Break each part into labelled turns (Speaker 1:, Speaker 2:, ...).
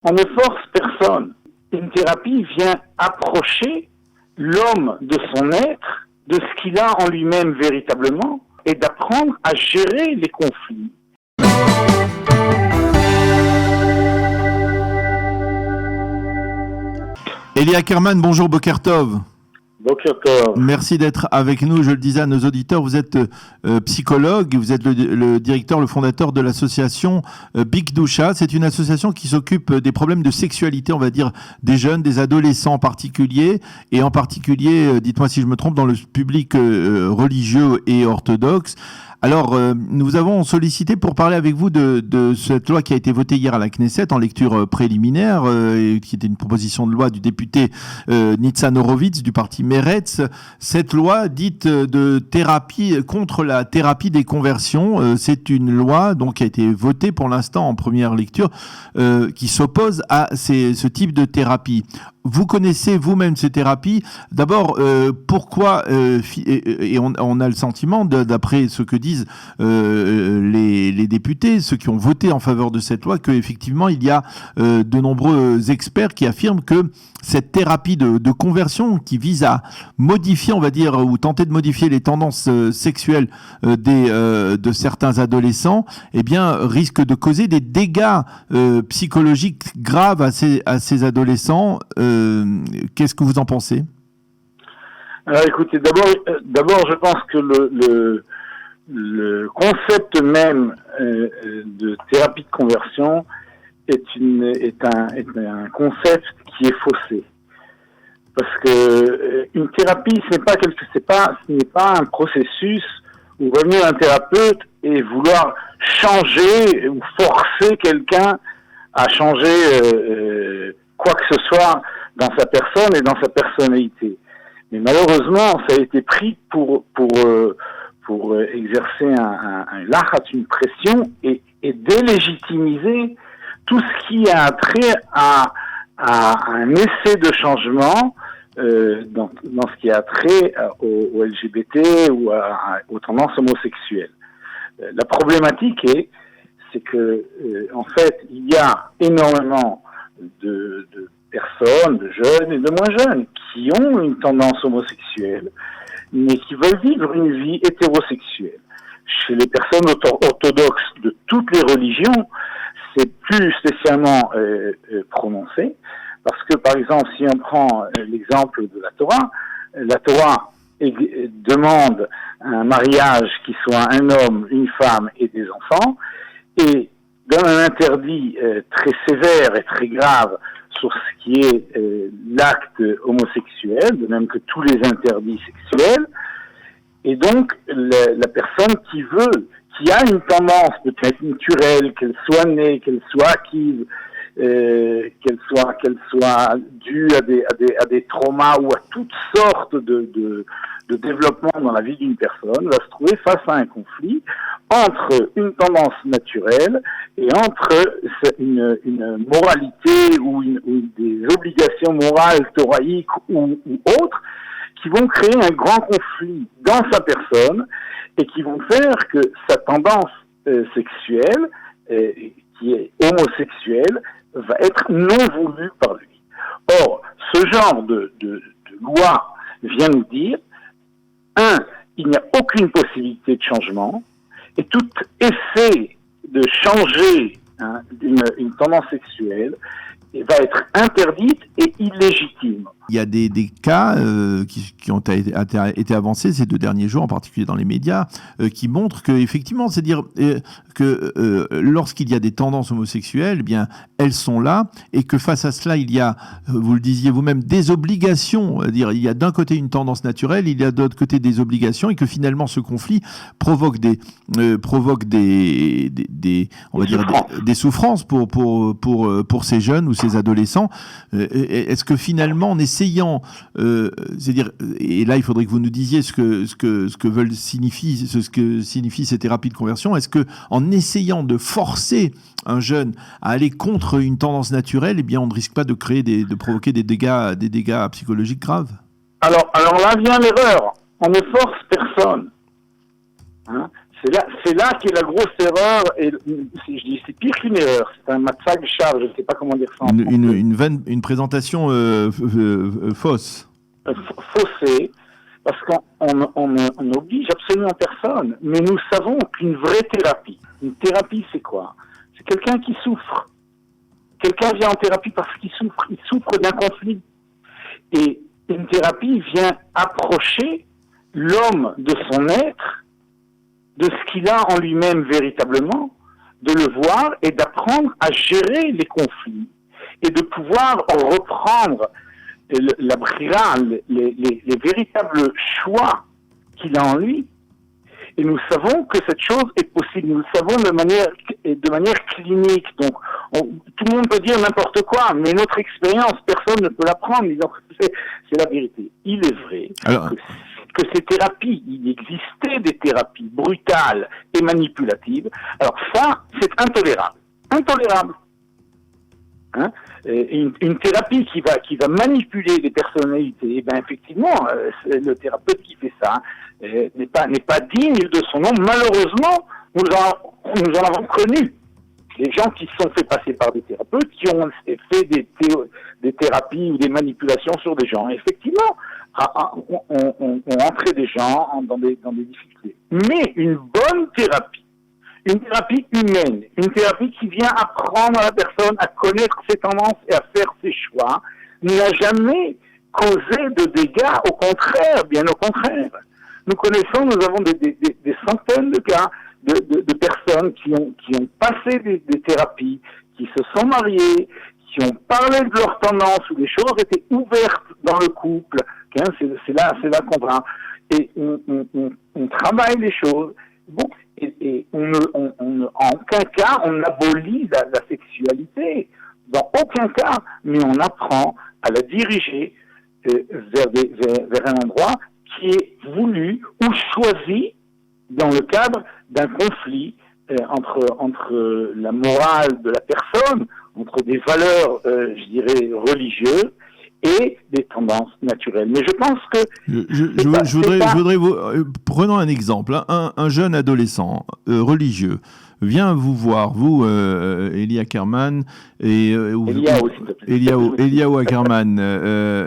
Speaker 1: On ne force personne. Une thérapie vient approcher l'homme de son être, de ce qu'il a en lui-même véritablement, et d'apprendre à gérer les conflits.
Speaker 2: Elie Ackerman, bonjour, Boker Tov.
Speaker 1: Boker Tov.
Speaker 2: Merci d'être avec nous. Je le disais à nos auditeurs, vous êtes psychologue, vous êtes le directeur, le fondateur de l'association Bikdusha. C'est une association qui s'occupe des problèmes de sexualité, on va dire, des jeunes, des adolescents en particulier, et en particulier, dites-moi si je me trompe, dans le public religieux et orthodoxe. Alors, nous avons sollicité pour parler avec vous de cette loi qui a été votée hier à la Knesset en lecture préliminaire, qui était une proposition de loi du député Nitzan Horowitz du parti Meretz. Cette loi dite de thérapie contre la thérapie des conversions, c'est une loi donc qui a été votée pour l'instant en première lecture, qui s'oppose à ce type de thérapie. Vous connaissez vous-même ces thérapies. D'abord, pourquoi et on a le sentiment, d'après ce que disent les députés, ceux qui ont voté en faveur de cette loi, qu'effectivement il y a de nombreux experts qui affirment que cette thérapie de conversion qui vise à modifier, on va dire, ou tenter de modifier les tendances sexuelles de certains adolescents, eh bien, risque de causer des dégâts psychologiques graves à ces adolescents. Qu'est-ce que vous en pensez?
Speaker 1: Alors écoutez, d'abord je pense que le concept même de thérapie de conversion est un concept qui est faussé. Parce que une thérapie, ce n'est pas un processus où va venir un thérapeute et vouloir changer ou forcer quelqu'un à changer quoi que ce soit dans sa personne et dans sa personnalité. Mais malheureusement, ça a été pris pour exercer un lachat, une pression et délégitimiser tout ce qui a trait à un essai de changement dans ce qui a trait au LGBT ou aux tendances homosexuelles. La problématique c'est que en fait, il y a énormément de personnes, de jeunes et de moins jeunes, qui ont une tendance homosexuelle, mais qui veulent vivre une vie hétérosexuelle. Chez les personnes orthodoxes de toutes les religions, c'est plus spécialement prononcé, parce que, par exemple, si on prend l'exemple de la Torah demande un mariage qui soit un homme, une femme et des enfants, et donne un interdit très sévère et très grave sur ce qui est l'acte homosexuel, de même que tous les interdits sexuels. Et donc, la personne qui a une tendance peut-être naturelle, qu'elle soit née, qu'elle soit acquise, qu'elle soit due à des traumas ou à toutes sortes de développement dans la vie d'une personne, va se trouver face à un conflit entre une tendance naturelle et entre une moralité ou des obligations morales, thoraïques ou autres, qui vont créer un grand conflit dans sa personne et qui vont faire que sa tendance sexuelle, qui est homosexuelle, va être non voulue par lui. Or, ce genre de loi vient nous dire, il n'y a aucune possibilité de changement, et tout essai de changer une tendance sexuelle va être interdite et illégitime.
Speaker 2: Il y a des cas qui ont été avancés ces 2 derniers jours, en particulier dans les médias, qui montrent que effectivement, c'est-à-dire que lorsqu'il y a des tendances homosexuelles, eh bien, elles sont là, et que face à cela, il y a, vous le disiez vous-même, des obligations. Dire, il y a d'un côté une tendance naturelle, il y a de l'autre côté des obligations, et que finalement, ce conflit provoque des souffrances pour ces jeunes ou ces adolescents. Est-ce que finalement, en essayant, c'est-à-dire, et là il faudrait que vous nous disiez ce que signifient ces thérapies de conversion, est-ce que en essayant de forcer un jeune à aller contre une tendance naturelle, eh bien on ne risque pas de provoquer des dégâts psychologiques graves? Alors
Speaker 1: là vient l'erreur. On ne force personne. C'est là qu'est la grosse erreur, et je dis c'est pire qu'une erreur, c'est un matzag charge, je ne sais pas comment dire ça.
Speaker 2: Une présentation fausse.
Speaker 1: Faussée, parce qu'on n'oblige absolument personne, mais nous savons qu'une vraie thérapie, une thérapie c'est quoi? C'est quelqu'un qui souffre. Quelqu'un vient en thérapie parce qu'il souffre d'un conflit. Et une thérapie vient approcher l'homme de son être, de ce qu'il a en lui-même véritablement, de le voir et d'apprendre à gérer les conflits et de pouvoir reprendre la brira, les véritables choix qu'il a en lui. Et nous savons que cette chose est possible. Nous le savons de manière clinique. Donc, tout le monde peut dire n'importe quoi, mais notre expérience, personne ne peut l'apprendre. Donc, c'est la vérité. Il est vrai que ces thérapies, il existait des thérapies brutales et manipulatives. Alors ça, c'est intolérable. Intolérable. Hein? Une thérapie qui va manipuler les personnalités, et bien effectivement, c'est le thérapeute qui fait ça n'est pas digne de son nom. Malheureusement, nous en avons connu les gens qui se sont fait passer par des thérapeutes, qui ont fait des thérapies ou des manipulations sur des gens. Et effectivement, on entrait des gens dans des difficultés. Mais une bonne thérapie, une thérapie humaine, une thérapie qui vient apprendre à la personne à connaître ses tendances et à faire ses choix, n'a jamais causé de dégâts, au contraire, bien au contraire. Nous connaissons, nous avons des centaines de cas de personnes qui ont passé des thérapies, qui se sont mariées, qui ont parlé de leurs tendances, où les choses étaient ouvertes dans le couple. Hein, c'est là qu'on va. Et on travaille les choses. Bon, et en aucun cas, on abolit la sexualité. Dans aucun cas, mais on apprend à la diriger vers un endroit qui est voulu ou choisi dans le cadre d'un conflit entre la morale de la personne, entre des valeurs, je dirais, religieuses, et des tendances naturelles. Mais je pense que...
Speaker 2: Je voudrais vous... Prenons un exemple. Un jeune adolescent religieux vient vous voir, vous, Elia Ackerman, et Eliaou Ackerman,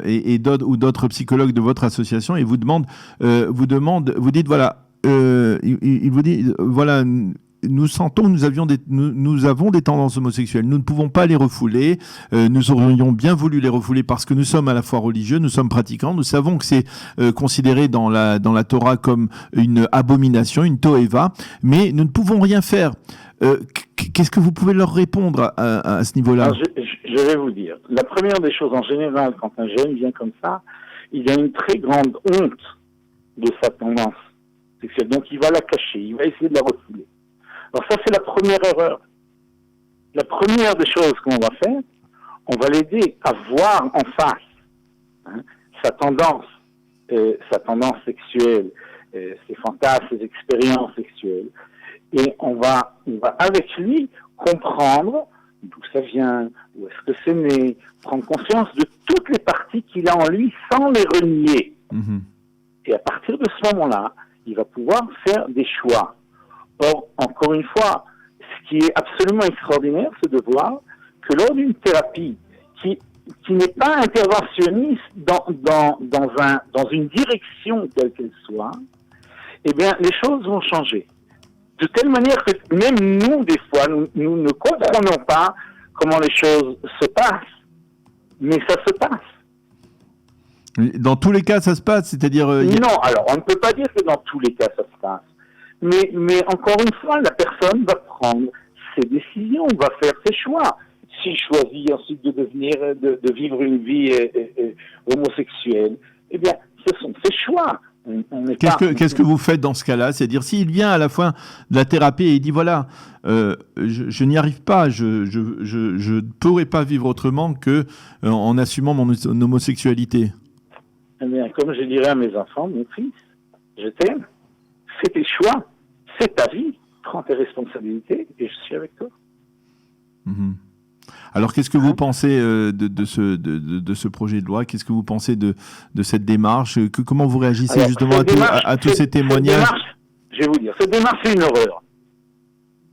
Speaker 2: ou d'autres psychologues de votre association, et vous dites, voilà, il vous dit, voilà, nous sentons que nous avons des tendances homosexuelles. Nous ne pouvons pas les refouler. Nous aurions bien voulu les refouler parce que nous sommes à la fois religieux, nous sommes pratiquants. Nous savons que c'est considéré dans la Torah comme une abomination, une toeva, mais nous ne pouvons rien faire. Qu'est-ce que vous pouvez leur répondre à ce niveau-là?
Speaker 1: Alors, je vais vous dire. La première des choses, en général, quand un jeune vient comme ça, il a une très grande honte de sa tendance sexuelle. Donc, il va la cacher, il va essayer de la refouler. Alors ça, c'est la première erreur. La première des choses qu'on va faire, on va l'aider à voir en face sa tendance sexuelle, ses fantasmes, ses expériences sexuelles. Et on va avec lui comprendre d'où ça vient, où est-ce que c'est né, prendre conscience de toutes les parties qu'il a en lui sans les renier. Mm-hmm. Et à partir de ce moment-là, il va pouvoir faire des choix. Or, encore une fois, ce qui est absolument extraordinaire, c'est de voir que lors d'une thérapie qui n'est pas interventionniste dans une direction quelle qu'elle soit, eh bien, les choses vont changer. De telle manière que même nous, des fois, nous ne comprenons pas comment les choses se passent, mais ça se passe.
Speaker 2: Dans tous les cas, ça se passe, c'est-à-dire...
Speaker 1: Non, alors, on ne peut pas dire que dans tous les cas, ça se passe. Mais encore une fois, la personne va prendre ses décisions, va faire ses choix. S'il choisit ensuite de vivre une vie homosexuelle, eh bien, ce sont ses choix.
Speaker 2: Qu'est-ce que vous faites dans ce cas-là? C'est-à-dire, s'il vient à la fin de la thérapie et il dit, voilà, je n'y arrive pas, je ne pourrais pas vivre autrement qu'en assumant mon homosexualité.
Speaker 1: Eh bien, comme je dirais à mes enfants, mon fils, je t'aime, fais tes choix, c'est ta vie, prends tes responsabilités et je suis avec toi.
Speaker 2: Mmh. Alors, qu'est-ce que vous pensez de ce projet de loi? Qu'est-ce que vous pensez de cette démarche? Comment vous réagissez justement à tous ces témoignages?
Speaker 1: je vais vous dire, cette démarche c'est une horreur.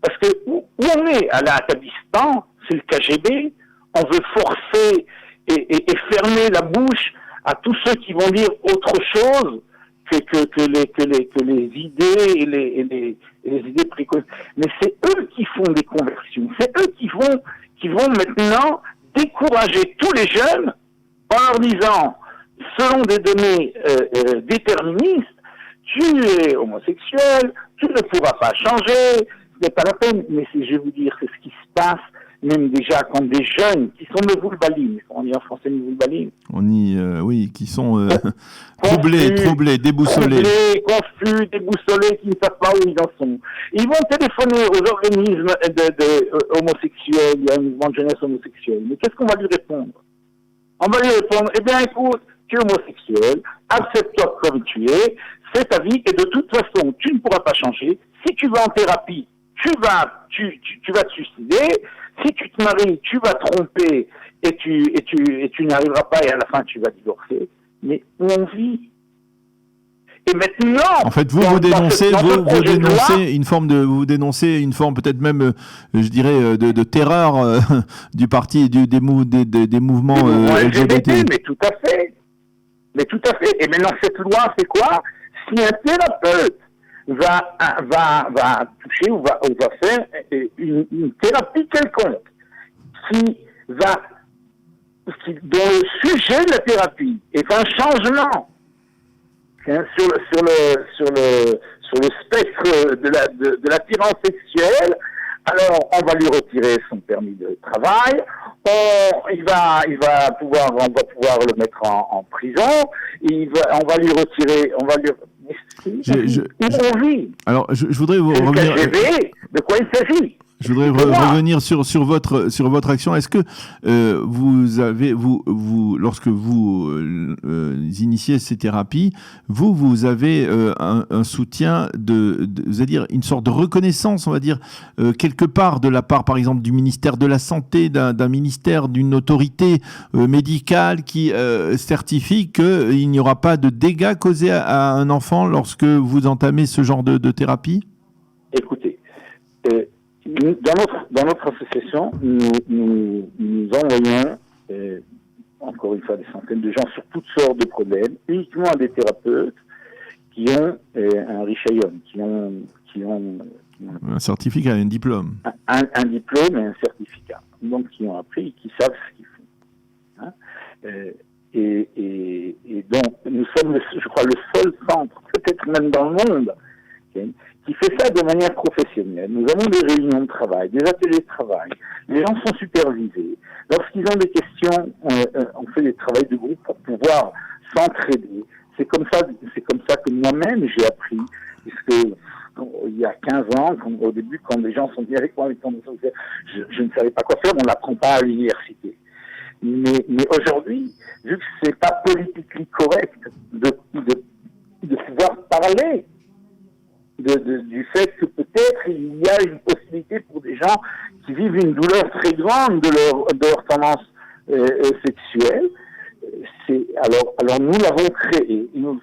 Speaker 1: Parce que où on est à l'Afghanistan, c'est le KGB, on veut forcer et fermer la bouche à tous ceux qui vont dire autre chose que les idées et les idées préconçues. Mais c'est eux qui font des conversions, c'est eux qui vont maintenant décourager tous les jeunes en leur disant, selon des données déterministes, tu es homosexuel, tu ne pourras pas changer, ce n'est pas la peine. Mais je vais vous dire, c'est ce qui se passe, même déjà quand des jeunes qui sont mevulbalim, on dit en français mevulbalim.
Speaker 2: Oui, qui sont troublés, déboussolés.
Speaker 1: Confus, déboussolés, qui ne savent pas où ils en sont. Ils vont téléphoner aux organismes homosexuels, il y a un mouvement de jeunesse homosexuelle. Mais qu'est-ce qu'on va lui répondre? On va lui répondre, eh bien écoute, tu es homosexuel, accepte-toi comme tu es, c'est ta vie, et de toute façon, tu ne pourras pas changer. Si tu vas en thérapie, tu vas te suicider. Si tu te maries, tu vas tromper et tu n'arriveras pas, et à la fin tu vas divorcer. Mais on vit. Et maintenant,
Speaker 2: en fait, vous dénoncez une forme peut-être même, je dirais, de terreur du parti et des mouvements LGBT.
Speaker 1: Mais tout à fait. Et maintenant, cette loi, c'est quoi? Si un thérapeute va toucher ou va faire une thérapie quelconque dont le sujet de la thérapie est un changement sur le spectre de l'attirance sexuelle, alors on va lui retirer son permis de travail, on va pouvoir le mettre en prison, on va lui retirer,
Speaker 2: alors, je voudrais vous revenir.
Speaker 1: KGB, de quoi il s'agit?
Speaker 2: Je voudrais revenir sur votre action. Est-ce que lorsque vous initiez ces thérapies, vous avez un soutien c'est-à-dire une sorte de reconnaissance, on va dire, quelque part de la part, par exemple, du ministère de la Santé, d'un ministère, d'une autorité médicale qui certifie qu'il n'y aura pas de dégâts causés à un enfant lorsque vous entamez ce genre de thérapie?
Speaker 1: Écoutez, dans notre association, nous envoyons, encore une fois, des centaines de gens sur toutes sortes de problèmes, uniquement à des thérapeutes qui ont un Rishayom, qui ont
Speaker 2: un certificat, un diplôme.
Speaker 1: Un diplôme et un certificat. Donc, qui ont appris, qui savent ce qu'ils font. Hein? Et donc, nous sommes, je crois, le seul centre, peut-être même dans le monde, qui fait ça de manière professionnelle. Nous avons des réunions de travail, des ateliers de travail. Les gens sont supervisés. Lorsqu'ils ont des questions, on fait des travaux de groupe pour pouvoir s'entraider. C'est comme ça que moi-même j'ai appris, puisque il y a 15 ans, au début, quand les gens sont venus avec moi, je ne savais pas quoi faire, on n'apprend pas à l'université. Mais aujourd'hui, vu que c'est pas politiquement correct de pouvoir parler du fait que peut-être il y a une possibilité pour des gens qui vivent une douleur très grande de leur tendance sexuelle. Alors nous l'avons créé, et nous le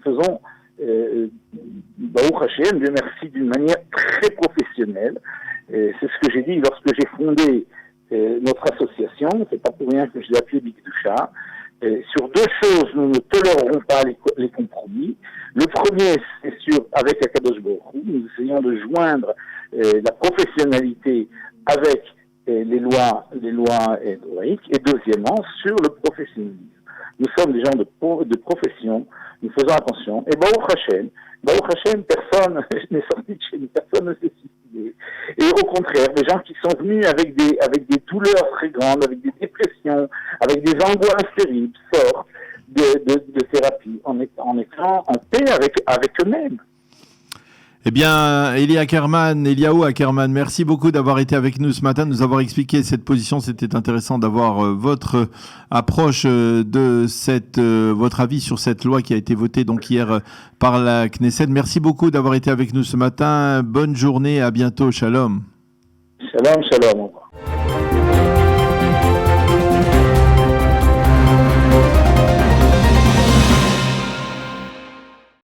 Speaker 1: faisons, Baruch Hashem, Dieu merci, d'une manière très professionnelle. C'est ce que j'ai dit lorsque j'ai fondé notre association. C'est pas pour rien que je l'ai appelée Bikdusha. Sur deux choses, nous ne tolérerons pas les compromis. Le premier, c'est avec Akadosh Baruch Hu, nous essayons de joindre la professionnalité avec les lois hébraïques, et deuxièmement, sur le professionnalisme. Nous sommes des gens de profession, nous faisons attention, et Baruch Hashem, personne n'est sorti de chez nous, personne ne s'est suicidé. Et au contraire, des gens qui sont venus avec des douleurs très grandes, avec des dépressions, avec des angoisses terribles, sortent de thérapie en étant en paix avec eux-mêmes.
Speaker 2: Eh bien, Eliaou Ackerman, merci beaucoup d'avoir été avec nous ce matin, de nous avoir expliqué cette position. C'était intéressant d'avoir votre approche de votre avis sur cette loi qui a été votée donc hier par la Knesset. Merci beaucoup d'avoir été avec nous ce matin. Bonne journée, à bientôt. Shalom.
Speaker 1: Shalom, shalom.